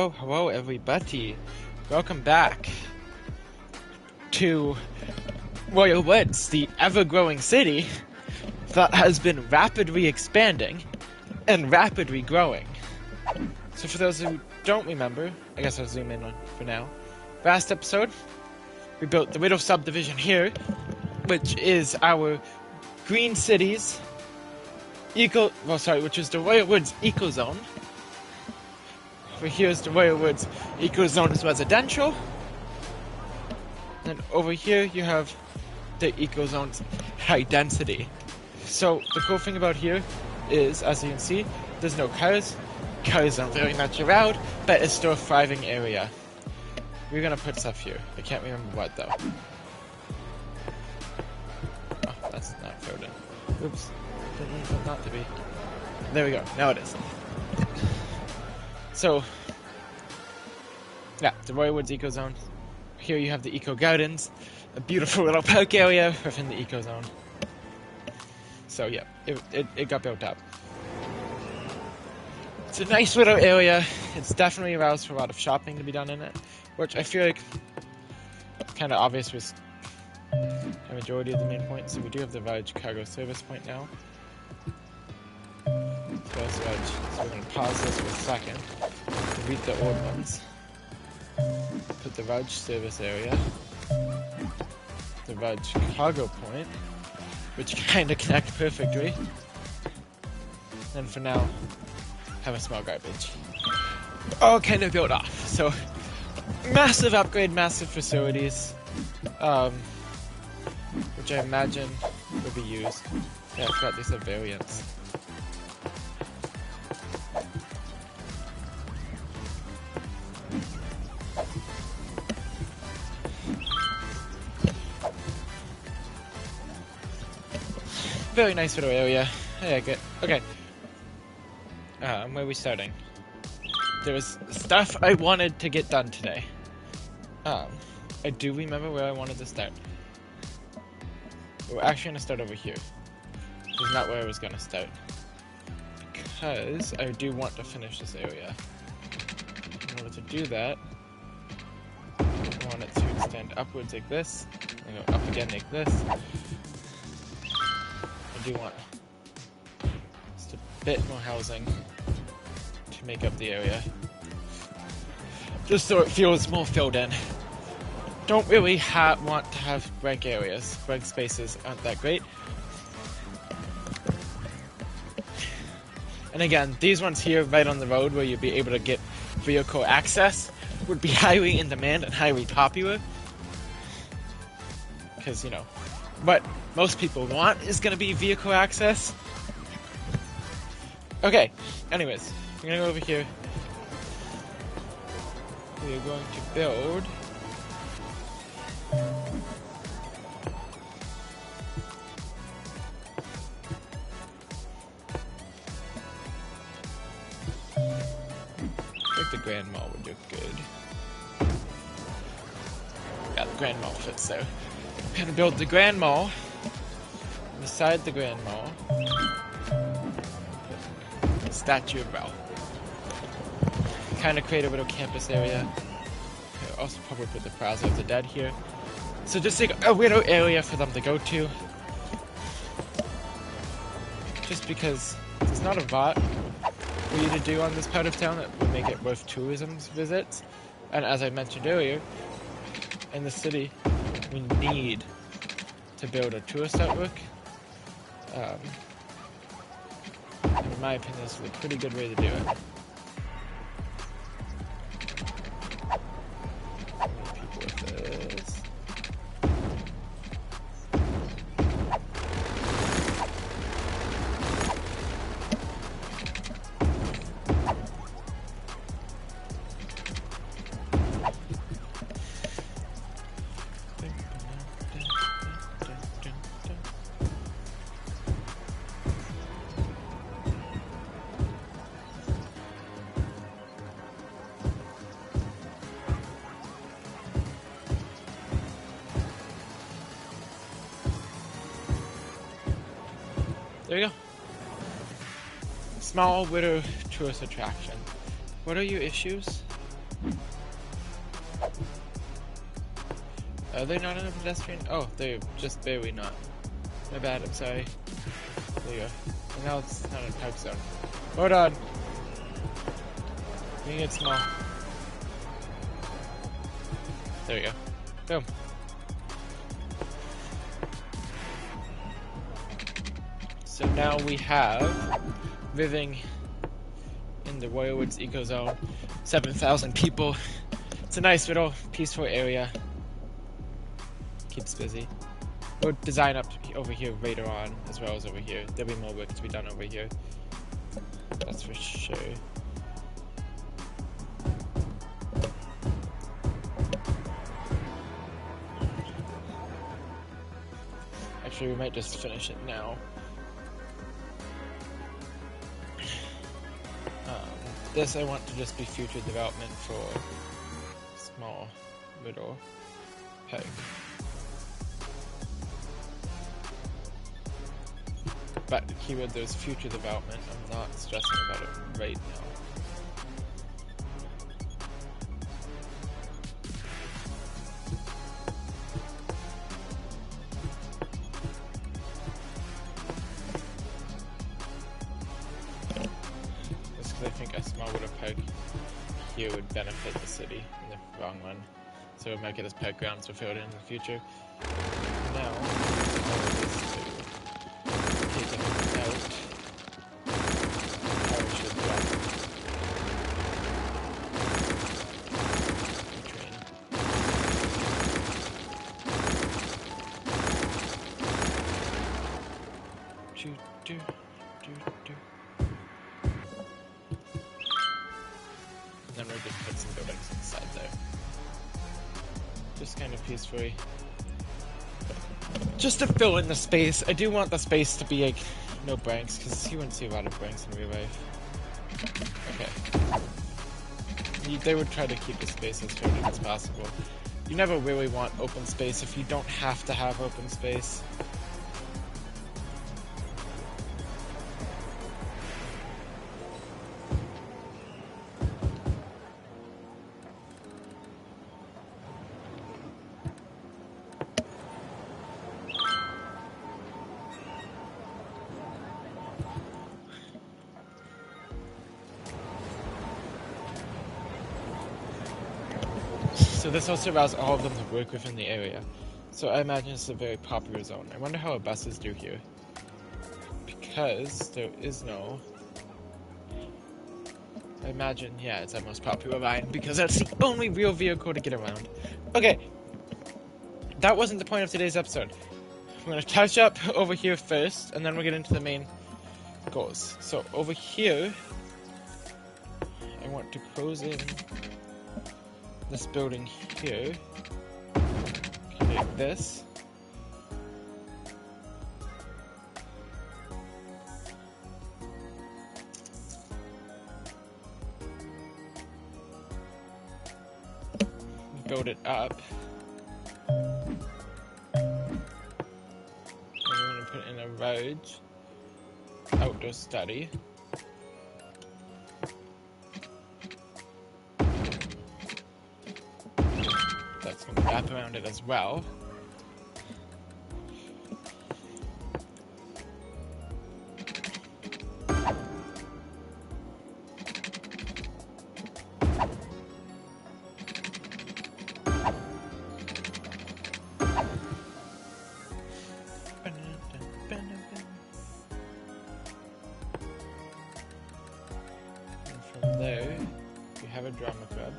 Oh, hello everybody. Welcome back to Royalwoods, the ever-growing city that has been rapidly expanding and rapidly growing. So for those who don't remember, I guess I'll zoom in on for now. Last episode, we built the little subdivision here, which is our Green Cities which is the Royalwoods Eco Zone. Over here is the Royalwoods Eco Zone is residential. And over here you have the Eco Zone's high density. So the cool thing about here is, as you can see, there's no cars. Cars aren't very much around, but it's still a thriving area. We're gonna put stuff here. I can't remember what though. Oh, that's not filled in. Oops. Didn't mean for it not to be. There we go. Now it is. So, yeah, the Royalwoods Eco Zone. Here you have the Eco Gardens, a beautiful little park area within the Eco Zone. So yeah, it got built up. It's a nice little area. It's definitely allows for a lot of shopping to be done in it, which I feel like kind of obvious was a majority of the main points. So we do have the Village Cargo Service point now. So we're going to pause this for a second to read the old ones. Put the Village Service area, the Village Cargo point, which kind of connect perfectly. And for now, have a small garbage. All kind of built off. So, massive upgrade, massive facilities, which I imagine will be used. Yeah, I forgot these are variants. Very nice little area. I like it. Okay. Where are we starting? There was stuff I wanted to get done today. I do remember where I wanted to start. We're actually gonna start over here. This is not where I was gonna start. Because I do want to finish this area. In order to do that, I want it to extend upwards like this, and go up again like this. I do want just a bit more housing to make up the area, just so it feels more filled in. Don't really want to have blank areas. Blank spaces aren't that great. And again, these ones here right on the road where you'd be able to get vehicle access would be highly in demand and highly popular. Because, you know, what most people want is going to be vehicle access. Okay, anyways, we're going to go over here. We are going to build I think the Grand Mall would look good. Yeah, the Grand Mall fits there. I'm gonna build the Grand Mall. Beside the Grand Mall, a statue of Belle. Kind of create a little campus area. I'll also probably put the Plaza of the Dead here. So just like a little area for them to go to. Just because there's not a lot for you to do on this part of town that would make it worth tourism's visits. And as I mentioned earlier, in the city, we need to build a tourist network. In my opinion, this is a pretty good way to do it. People with this. There you go. Small little tourist attraction. What are your issues? Are they not in a pedestrian? Oh, they're just barely not. My bad, I'm sorry. There you go. And now it's not a park zone. Hold on! Making it small. There we go. Boom. So now we have, living in the Royalwoods eco zone, 7,000 people. It's a nice little peaceful area. Keeps busy. We'll design up over here later on, as well as over here. There'll be more work to be done over here. That's for sure. Actually, we might just finish it now. This I want to just be future development for small little peg. But keyword there's future development. I'm not stressing about it right now. I think a small little peg here would benefit the city in the long run. So we might get as peg grounds to fill it in the future. Now, all of this to take it out. Power should drop. Then we'll just put some buildings inside there. Just kind of peacefully. Just to fill in the space. I do want the space to be like no blanks, because you wouldn't see a lot of blanks in real life. Okay. They would try to keep the space as filled in as possible. You never really want open space if you don't have to have open space. So this also allows all of them to work within the area. So I imagine it's a very popular zone. I wonder how our buses do here. Because there is no... I imagine, yeah, it's our most popular line, because that's the only real vehicle to get around. Okay. That wasn't the point of today's episode. I'm going to touch up over here first, and then we'll get into the main goals. So over here, I want to close in this building here. Like this. Build it up. And we're going to put in a road, outdoor study. That's going to wrap around it as well. There, we have a drama club.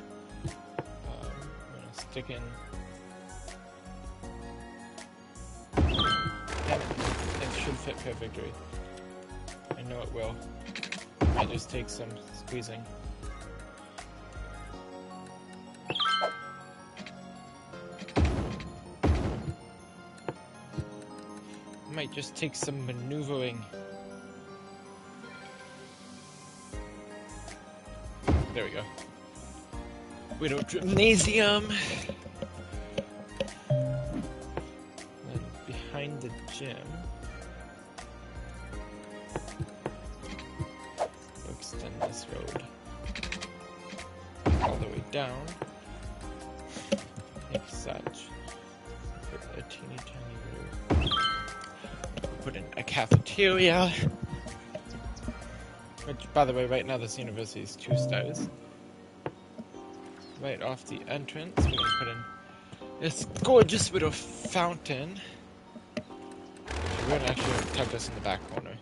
I'm gonna stick in. Yep, it should fit perfectly. I know it will. Might just take some squeezing. Might just take some maneuvering. There we go. Widow Gymnasium. Then behind the gym. We'll extend this road all the way down like such. Put a teeny tiny roof. Put in a cafeteria. Which, by the way, right now this university is 2 stars. Right off the entrance, we're gonna put in this gorgeous little fountain. We're gonna actually tuck this in the back corner.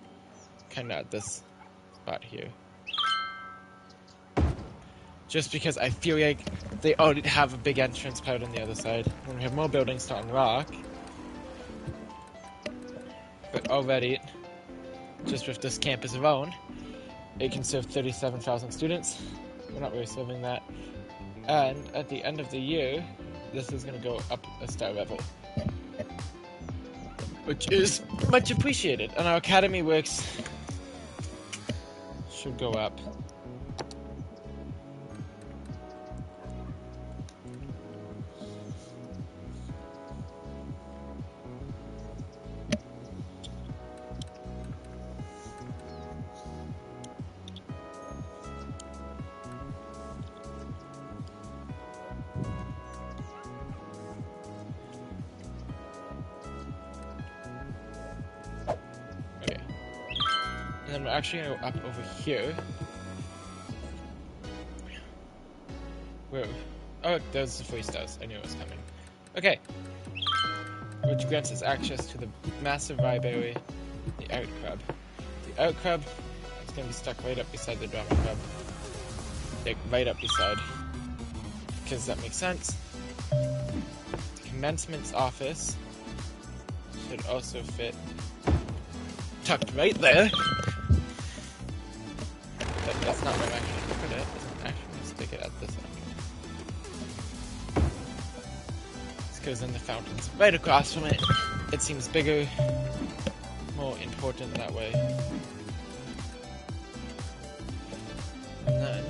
Kinda at this spot here. Just because I feel like they already have a big entrance part on the other side. And we have more buildings to unlock. But already, just with this campus alone, it can serve 37,000 students. We're not really serving that. And at the end of the year, this is going to go up a star level. Which is much appreciated. And our academy works should go up. And then we're actually going to go up over here. Whoa. Oh, there's the 3 stars. I knew it was coming. Okay. Which grants us access to the massive library, the art club. The art club is going to be stuck right up beside the drama club. Like, right up beside. Because that makes sense. The commencement's office should also fit tucked right there. That's not where I'm actually going to put it. I'm actually going to stick it at this end. It's because then the fountain's right across from it. It seems bigger, more important that way. And then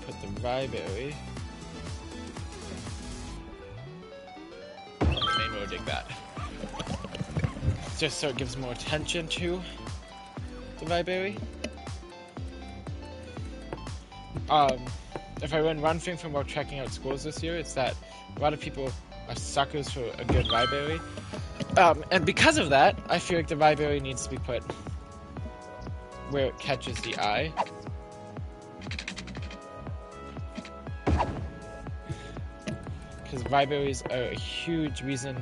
put the library. Maybe we'll dig that. Just so it gives more attention to the library. If I learned one thing from while checking out schools this year, it's that a lot of people are suckers for a good library. And because of that, I feel like the library needs to be put where it catches the eye. Because libraries are a huge reason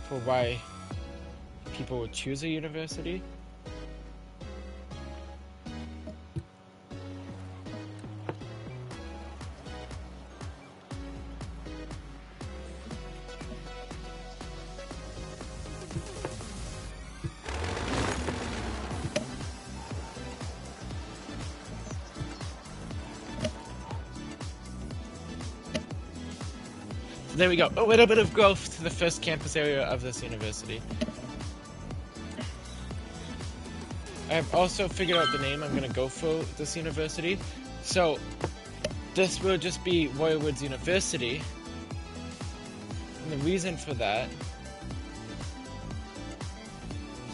for why people would choose a university. There we go, a little bit of growth to the first campus area of this university. I've also figured out the name I'm going to go for this university. So, this will just be Royalwoods University. And the reason for that...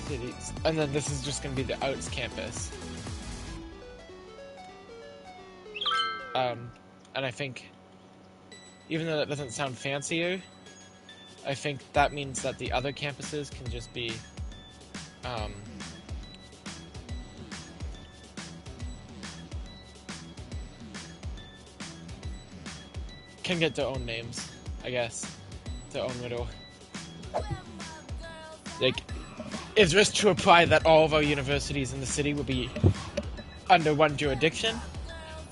cities. And then this is just going to be the arts campus. And I think... even though that doesn't sound fancier, I think that means that the other campuses can just be, can get their own names, I guess. Their own little... like, it's just to apply that all of our universities in the city will be under one jurisdiction,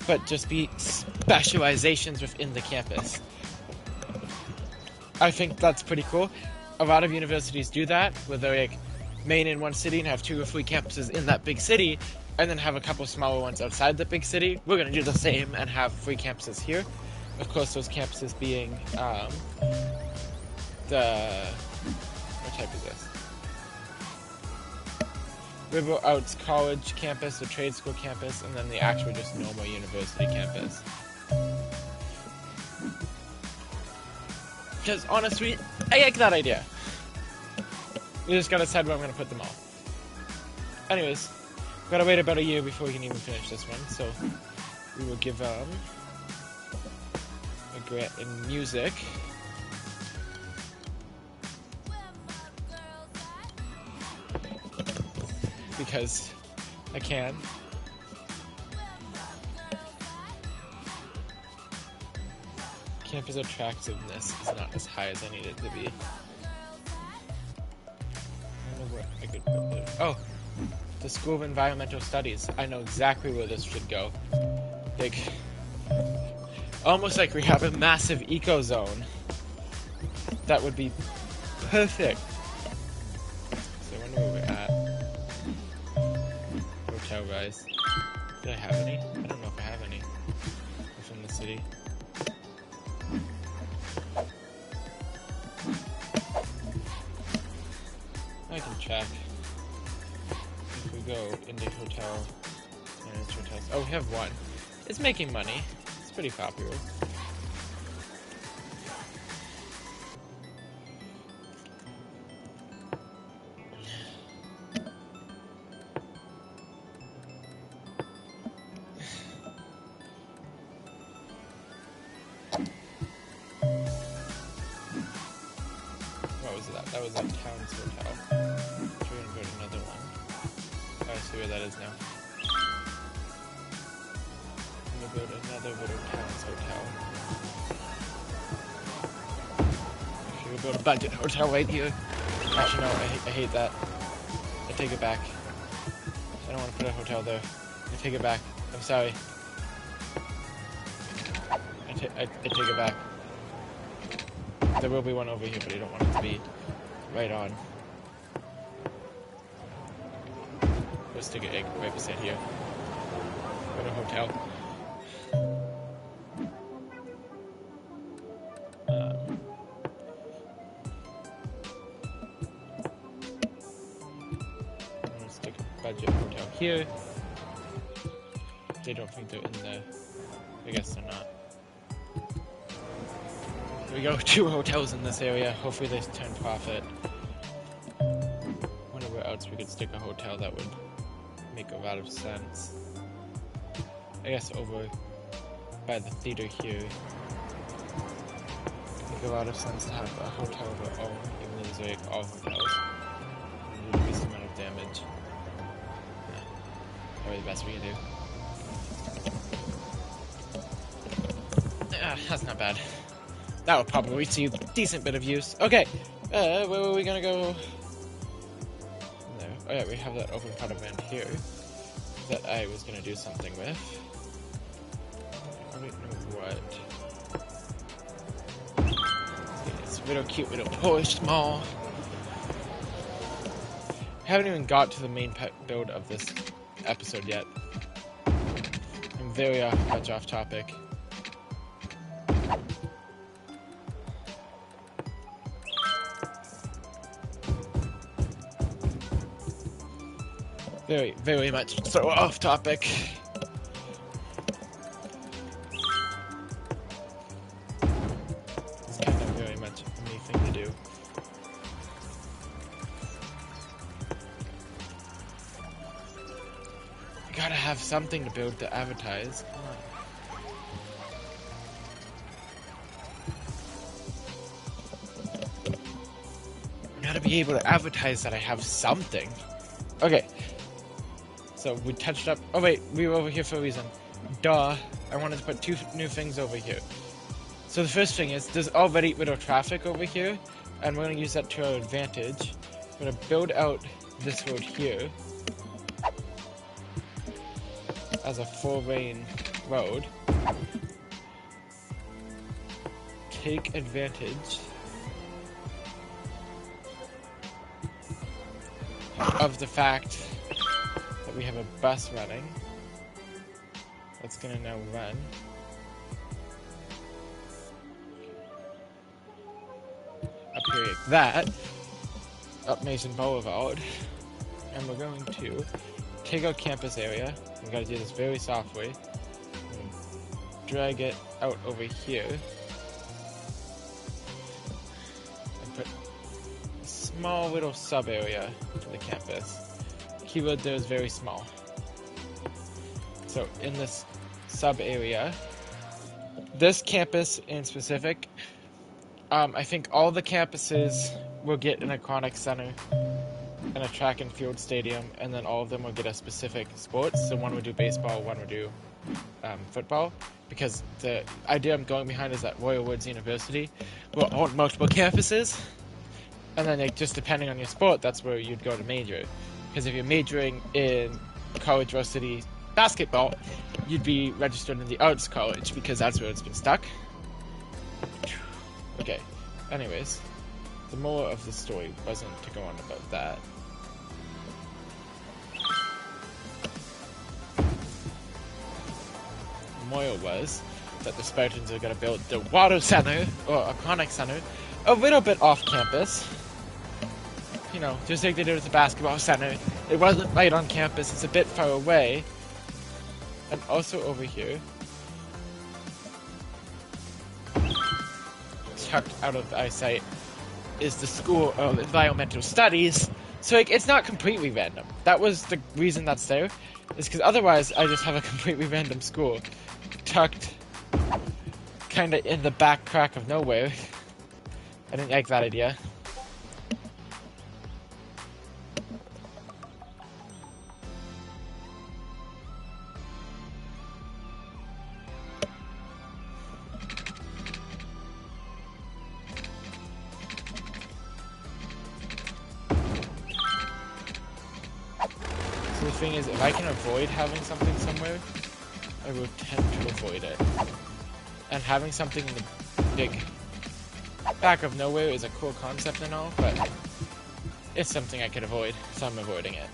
but just be specializations within the campus. I think that's pretty cool. A lot of universities do that, where they're like main in one city and have 2 or 3 campuses in that big city, and then have a couple smaller ones outside the big city. We're gonna do the same and have 3 campuses here. Of course, those campuses being what type is this? Liberal Arts College campus, the trade school campus, and then the actual just normal university campus. Because honestly, I like that idea. We just gotta decide where I'm gonna put them all. Anyways, gotta wait about a year before we can even finish this one, so we will give in music. Because I can. Campus attractiveness is not as high as I need it to be. I don't know where I could put it. Oh! The School of Environmental Studies. I know exactly where this should go. Like, almost like we have a massive eco zone. That would be perfect. So I wonder where we're at. Hotel rise. Did I have any? I don't know if I have any. From the city. I can check. If we go into hotel, manage hotels. Oh, we have one. It's making money. It's pretty popular. What was that? That was a town's hotel. We're gonna go to another one. Oh, I see where that is now. I'm gonna go to another little town's hotel. Actually, we'll go to budget hotel right here. Actually, no, I hate that. I take it back. I don't want to put a hotel there. I take it back. I'm sorry. I take it back. There will be one over here, but I don't want it to be right on. We'll stick an egg right beside here. Go to hotel. I'm gonna stick a budget hotel here. They don't think they're in there. I guess they're not. We go 2 hotels in this area. Hopefully they turn profit. Wonder where else we could stick a hotel that would make a lot of sense. I guess over by the theater here. Make a lot of sense to have a hotel of our own, even though these are like all hotels. It would be some amount of damage. Yeah. Probably the best we can do. That's not bad. That would probably see a decent bit of use. Okay, where were we gonna go? There. Oh yeah, we have that open pot of land here that I was gonna do something with. I don't know what. It's a little cute little Polish mall. I haven't even got to the main build of this episode yet. I'm very much off topic. Very, very much so off topic. It's kind of very much a me thing to do. You gotta have something to build to advertise. Come on. I gotta be able to advertise that I have something. Okay. So we touched up. Oh wait, we were over here for a reason. Duh. I wanted to put 2 new things over here. So the first thing is, there's already little traffic over here, and we're gonna use that to our advantage. We're gonna build out this road here as a 4-lane road. Take advantage of the fact we have a bus running that's gonna now run up here like that, up Mason Boulevard, and we're going to take our campus area. We gotta do this very softly. Drag it out over here and put a small little sub area to the campus. Keyword there is very small. So in this sub area, this campus in specific, I think all the campuses will get an aquatic center and a track and field stadium, and then all of them will get a specific sports. So one would do baseball, one would do football, because the idea I'm going behind is that Royalwoods University will own multiple campuses, and then just depending on your sport, that's where you'd go to major. Because if you're majoring in college varsity basketball, you'd be registered in the arts college, because that's where it's been stuck. Okay, anyways, the moral of the story wasn't to go on about that. The moral was that the Spartans are going to build the water center, or aquatic center, a little bit off campus. You know, just like they did with the basketball center. It wasn't right on campus, it's a bit far away. And also over here, tucked out of eyesight, is the School of Environmental Studies. So like, it's not completely random. That was the reason that's there, is because otherwise I just have a completely random school tucked kinda in the back crack of nowhere. I didn't like that idea. The thing is, if I can avoid having something somewhere, I will tend to avoid it. And having something in the big back of nowhere is a cool concept and all, but it's something I could avoid, so I'm avoiding it.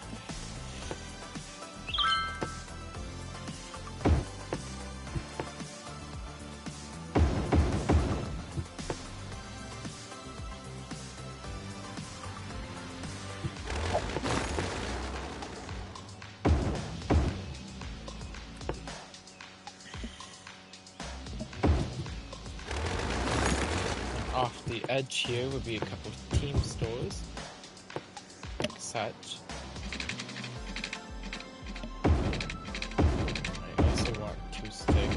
Off the edge here would be a couple of team stores, such. I also want to stick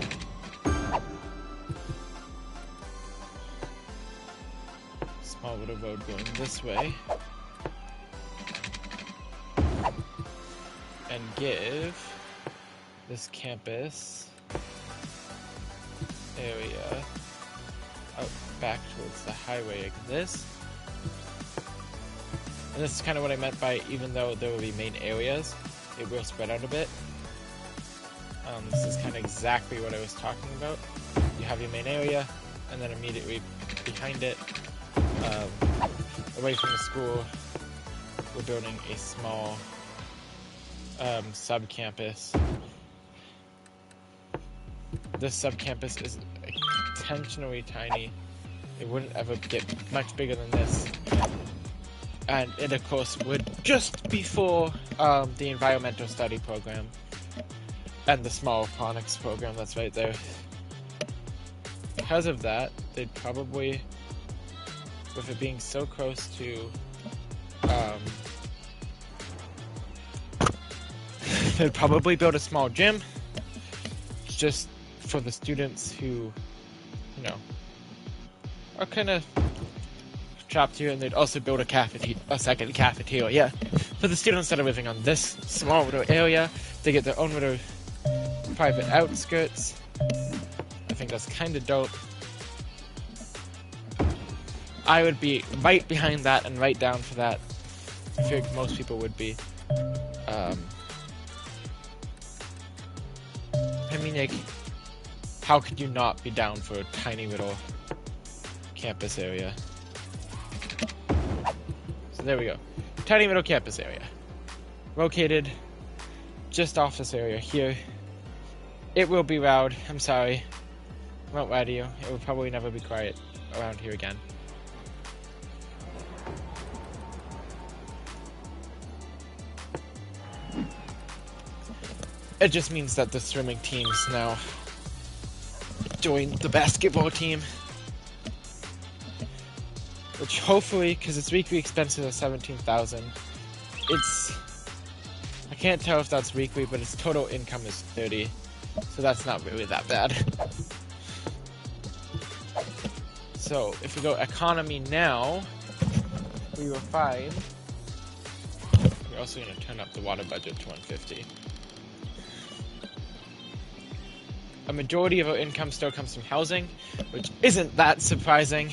small little road going this way, and give this campus area out back towards the highway like this. And this is kind of what I meant by, even though there will be main areas, it will spread out a bit. This is kind of exactly what I was talking about. You have your main area, and then immediately behind it, away from the school, we're building a small sub-campus. This sub-campus is intentionally tiny. It wouldn't ever get much bigger than this. And it, of course, would just be for the environmental study program and the small phonics program that's right there. Because of that, they'd probably, with it being so close to, they'd probably build a small gym just for the students who, you know, are kind of trapped here, and they'd also build a second cafeteria for the students that are living on this small little area. They get their own little private outskirts. I think that's kind of dope. I would be right behind that and right down for that. I feel like most people would be. I mean, like, how could you not be down for a tiny little campus area? So there we go. Tiny little campus area. Located just off this area here. It will be loud. I'm sorry. I won't lie to you. It will probably never be quiet around here again. It just means that the swimming teams now join the basketball team. Which hopefully, because its weekly expenses are 17,000, I can't tell if that's weekly, but its total income is 30, so that's not really that bad. So if we go economy now, we will find we're also going to turn up the water budget to 150. A majority of our income still comes from housing, which isn't that surprising.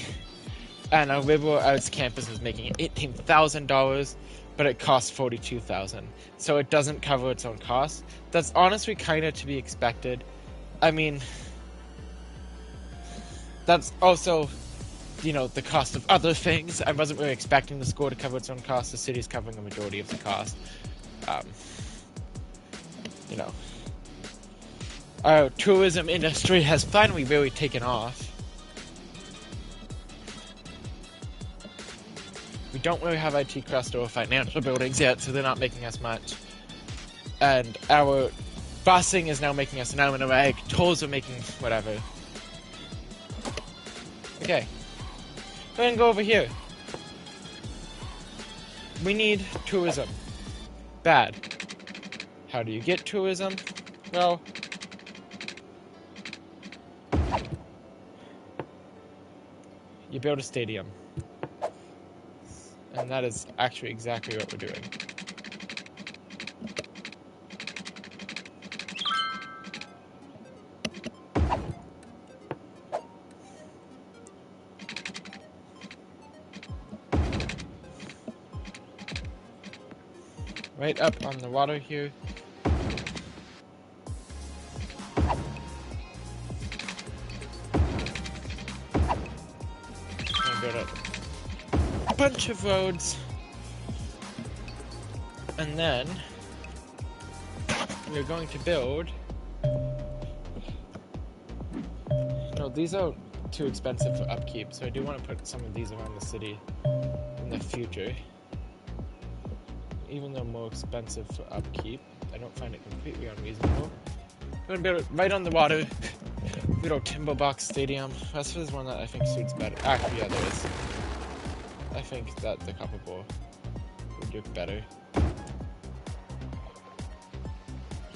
And our liberal arts campus is making $18,000, but it costs $42,000, so it doesn't cover its own costs. That's honestly kind of to be expected. I mean, that's also, you know, the cost of other things. I wasn't really expecting the school to cover its own costs. The city's covering a majority of the cost. You know, our tourism industry has finally really taken off. We don't really have IT cluster or financial buildings yet, so they're not making us much. And our busing is now making us an arm and a leg. Tolls are making whatever. Okay. Go ahead and go over here. We need tourism. Bad. How do you get tourism? Well, you build a stadium. And that is actually exactly what we're doing. Right up on the water here. And build a bunch of roads. And then we're going to build. No, these are too expensive for upkeep, so I do want to put some of these around the city in the future. Even though more expensive for upkeep, I don't find it completely unreasonable. I'm going to build it right on the water. Little timber box stadium. This is one that I think suits better. Actually, yeah, there is. I think that the copper ball would look better.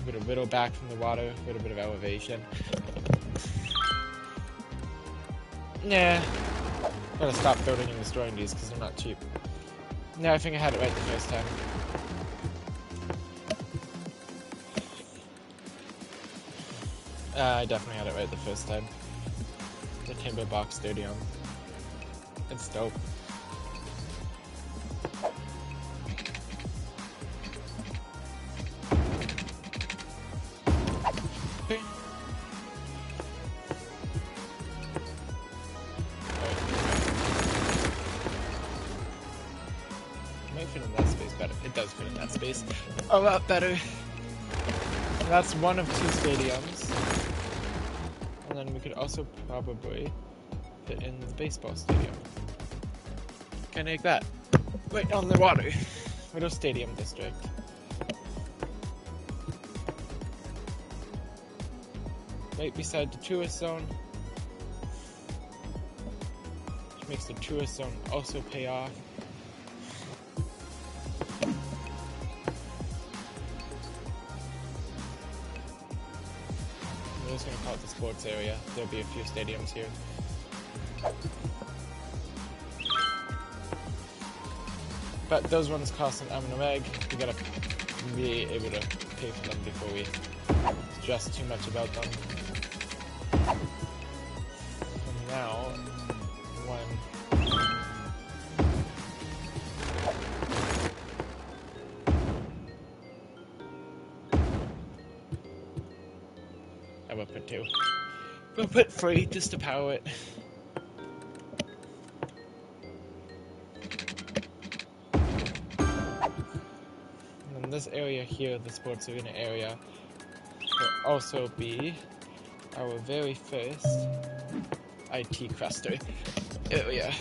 Get a little back from the water, a little bit of elevation. Nah. Gotta stop building and destroying these because they're not cheap. No, I think I had it right the first time. I definitely had it right the first time. The timber box stadium. It's dope. Okay. Might fit in that space better. It does fit in that space a lot better. That's one of two stadiums. And then we could also probably fit in the baseball stadium. Kinda like that. Right on the water. Little stadium district. Right beside the tourist zone. Which makes the tourist zone also pay off. I'm just gonna call it the sports area. There'll be a few stadiums here. But those ones cost an arm and a leg. We gotta be able to pay for them before we stress too much about them. And now, I will put 2. We'll put 3 just to power it. And then this area here, the sports arena area, will also be our very first IT cluster area.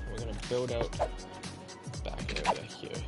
We're gonna build out this back area here.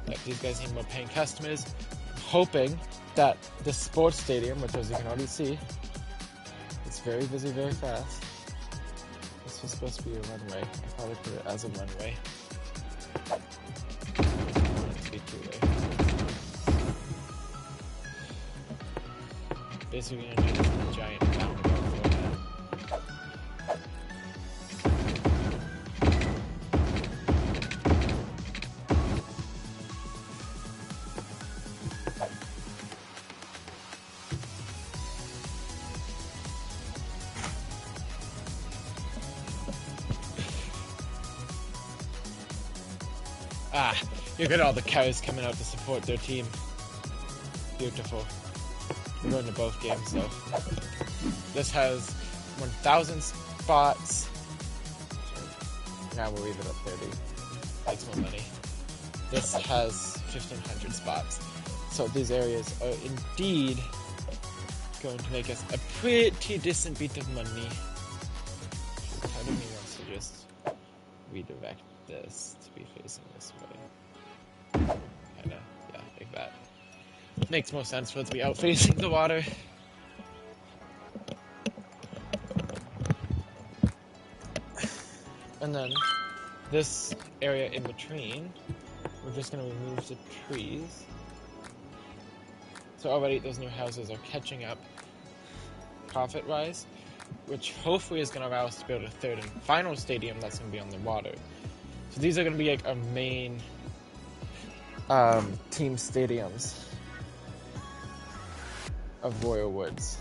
Yep, these guys need more paying customers. Hoping that the sports stadium, which as you can already see, it's very busy very fast. This was supposed to be a runway. I probably put it as a runway. Let's be two-way. Basically gonna do this in a giant roundabout format. Ah, look at all the cows coming out to support their team. Beautiful. We're going to both games though. This has 1,000 spots. Now we'll leave it at 30. Takes more money. This has 1,500 spots. So these areas are indeed going to make us a pretty decent bit of money. Part of me wants to just redirect this to be facing this way. Kinda, yeah, like that. Makes more sense for it to be out facing the water. And then this area in between, we're just gonna remove the trees. So already those new houses are catching up profit-wise, which hopefully is gonna allow us to build a third and final stadium that's gonna be on the water. So these are gonna be like our main team stadiums of Royalwoods.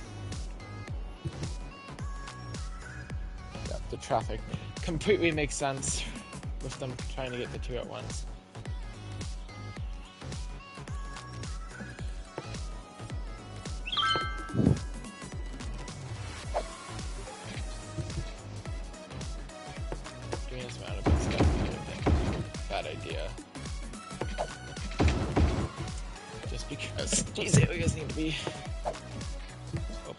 Yeah, the traffic completely makes sense with them trying to get the two at once. Doing this roundabout stuff, I think, bad idea. Just because these areas need to be open.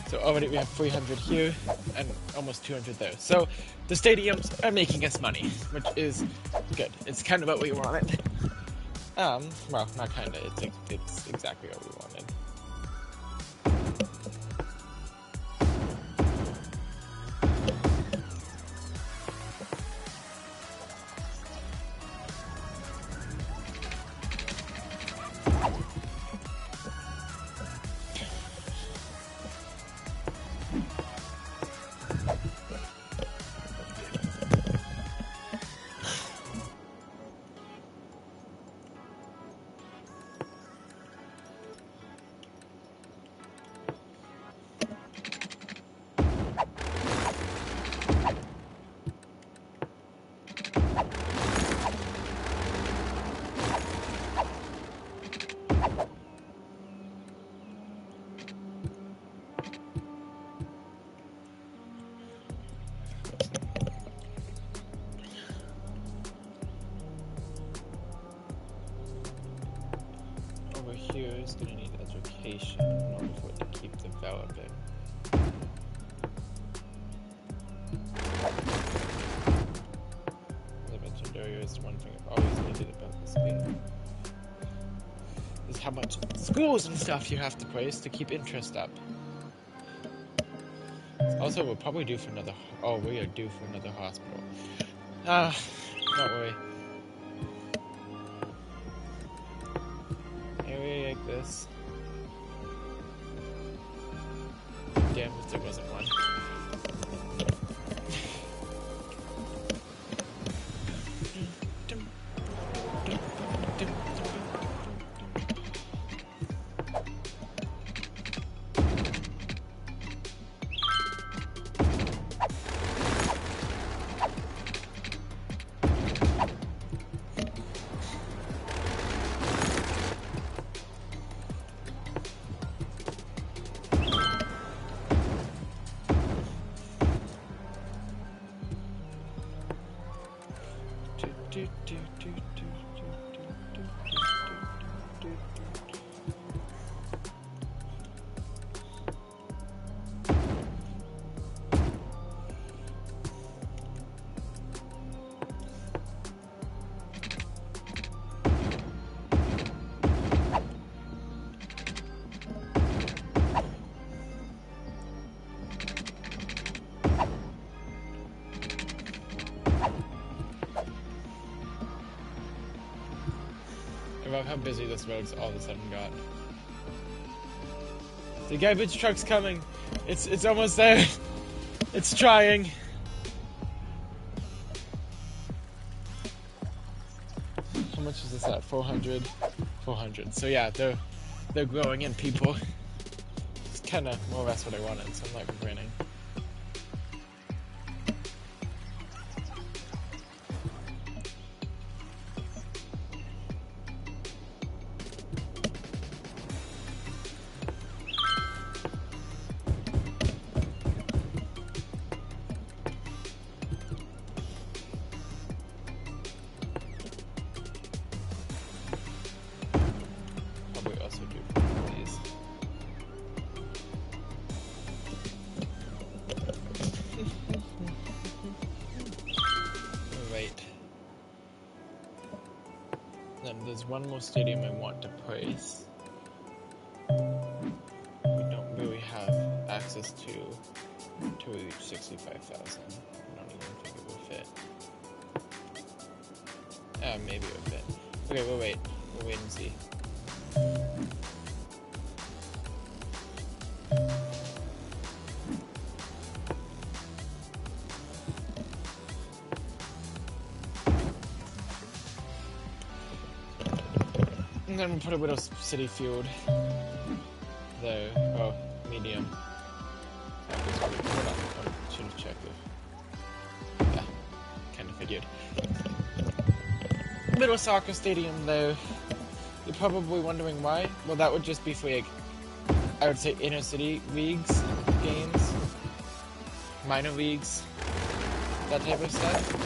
So already we have 300 here and almost 200 there. So the stadiums are making us money, which is good. It's kind of what we wanted. Well, not kind of. It's exactly what we wanted. It's gonna need education in order for it to keep developing. As I mentioned earlier, it's one thing I've always hated about this game. Is how much schools and stuff you have to place to keep interest up. Also, we'll probably due for another... Oh, we are due for another hospital. Don't worry. Area like this. Damn if there wasn't one. I love how busy this road's all of a sudden got. The garbage truck's coming. It's almost there. It's trying. How much is this at? 400? 400. So yeah, they're growing in people. It's kinda more or less what I wanted, so I'm not complaining. There's one more stadium I want to place. We don't really have access to reach 65,000. I don't even think it will fit. Maybe it will fit. Okay, we'll wait. We'll wait and see. And then we'll put a Widow City Field there. Oh, medium. Hold on, I should have checked it. Yeah, kind of figured. Little soccer stadium though. You're probably wondering why. Well, that would just be for like, I would say inner city leagues, games, minor leagues, that type of stuff.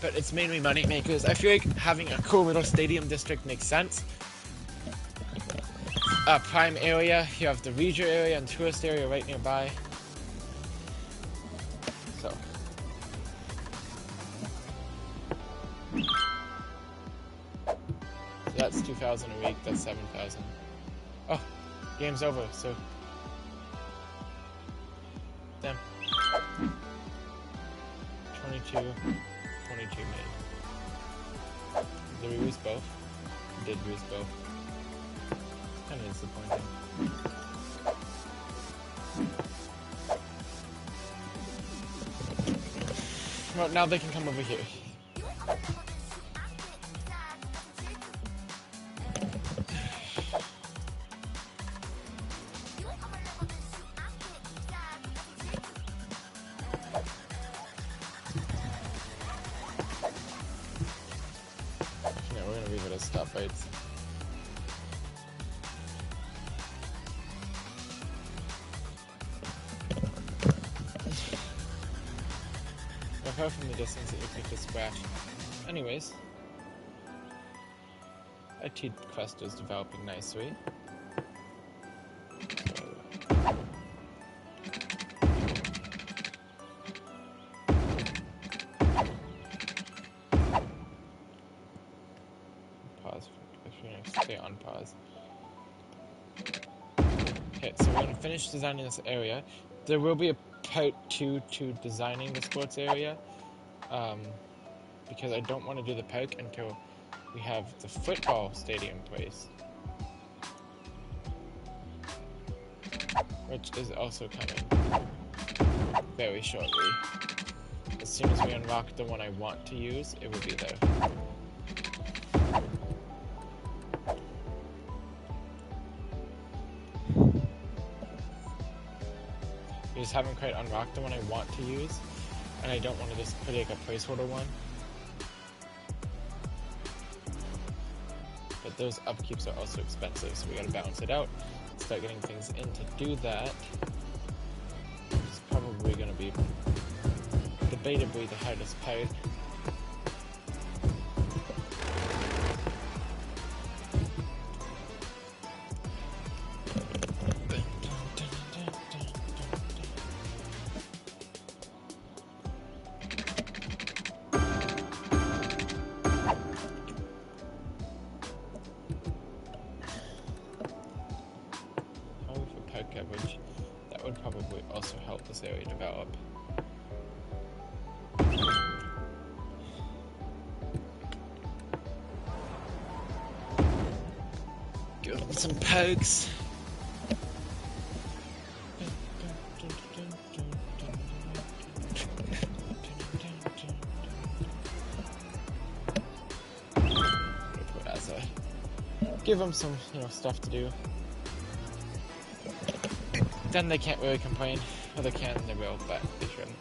But it's mainly money makers. I feel like having a cool little stadium district makes sense. Prime area, you have the leisure area and tourist area right nearby. So that's 2,000 a week, that's 7,000. Oh, game's over, so damn. 22 made. Did we lose both? We did lose both. Kind of disappointing. Well, now they can come over here. stoplights. I heard from the distance it looked like a scratch. Anyways, IT quest is developing nicely. Pause. Stay on pause. Okay, so we're gonna finish designing this area. There will be a part 2 to designing the sports area, because I don't want to do the park until we have the football stadium placed, which is also coming very shortly. As soon as we unlock the one I want to use, it will be there. I just haven't quite unlocked the one I want to use, and I don't want to just put like a placeholder one. But those upkeeps are also expensive, so we gotta balance it out, start getting things in to do that. It's probably gonna be debatably the hardest part. Coverage. That would probably also help this area develop. Give them some pokes. Give them some, stuff to do. Then they can't really complain. Or they can, they will, but they shouldn't.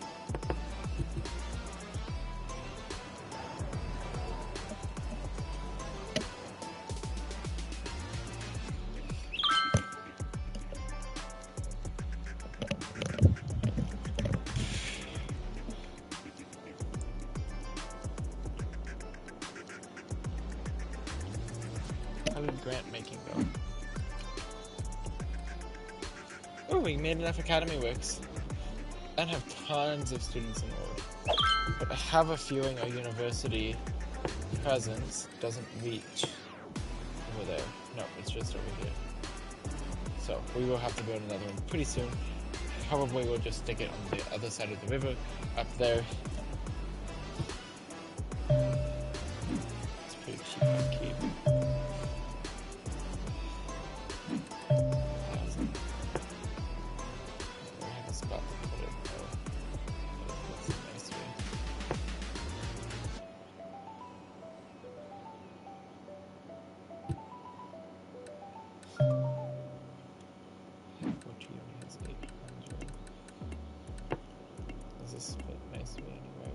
How did grant making go? Oh, we made enough academy works and have tons of students enrolled. But I have a feeling our university presence doesn't reach over there. No, it's just over here. So we will have to build another one pretty soon. Probably we'll just stick it on the other side of the river, up there. It's pretty cheap upkeep. This fit nicely anyway.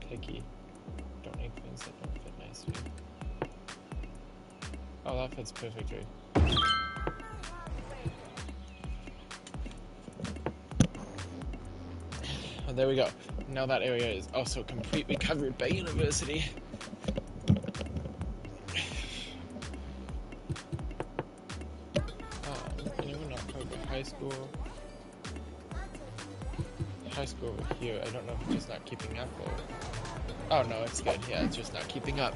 Picky. Don't need things that don't fit nicely. Oh, that fits perfectly. Oh, there we go. Now that area is also completely covered by university. Anyone not covered by high school? High school over here. I don't know if it's just not keeping up or... Oh no, it's good. Yeah, it's just not keeping up.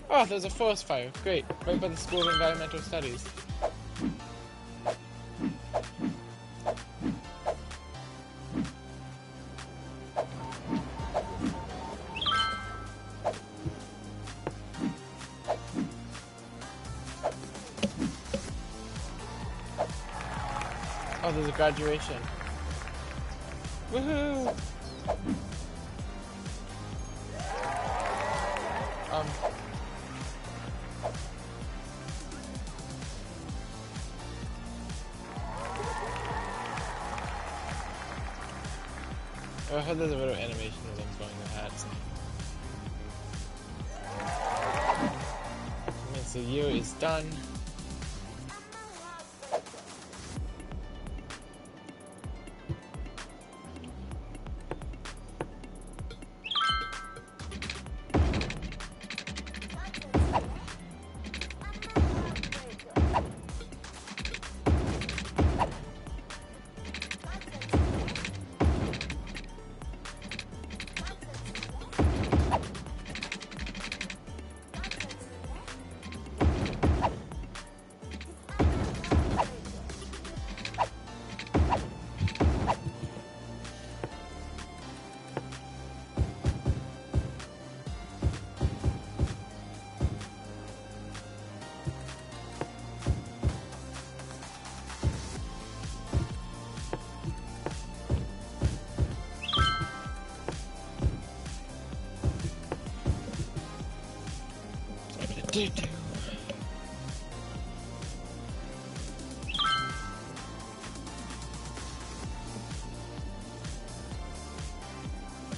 Oh, there's a forest fire. Great. Right by the School of Environmental Studies. Oh, there's a graduation. Woohoo! I heard there's a bit of animation of them throwing their hats. so year is done.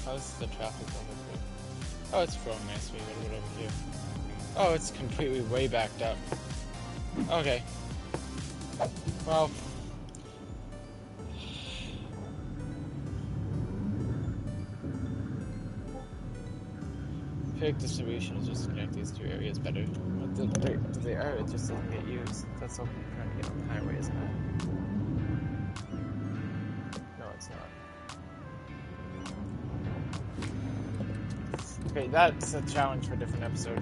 How's the traffic over here? Oh, it's flowing nicely. What about over here? Oh, it's completely way backed up. Okay. Well. Pig distribution is just to connect these two areas better. But the area just doesn't get used. That's all I'm trying to get on the highway, isn't it? No, it's not. Okay, that's a challenge for a different episode.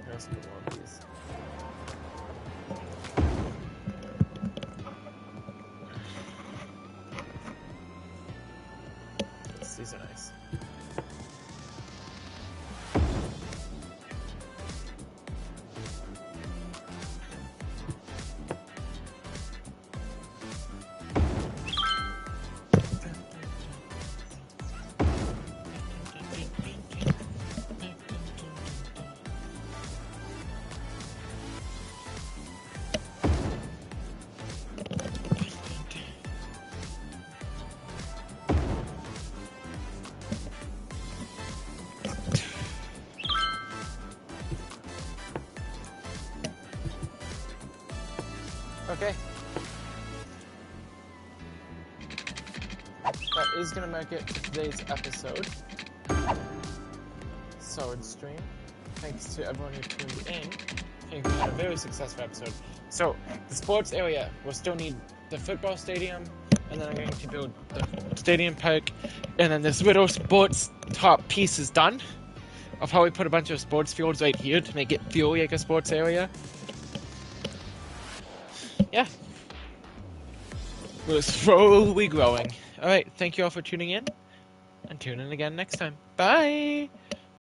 Let's put more of these. Yes, these are nice. Okay. That is going to make it to today's episode. Solid stream. Thanks to everyone who tuned in. I think we had a very successful episode. So, the sports area will still need the football stadium, and then I'm going to build the stadium park, and then this little sports top piece is done. I'll probably put a bunch of sports fields right here to make it feel like a sports area. Yeah. We're slowly growing. Alright, thank you all for tuning in, and tune in again next time. Bye!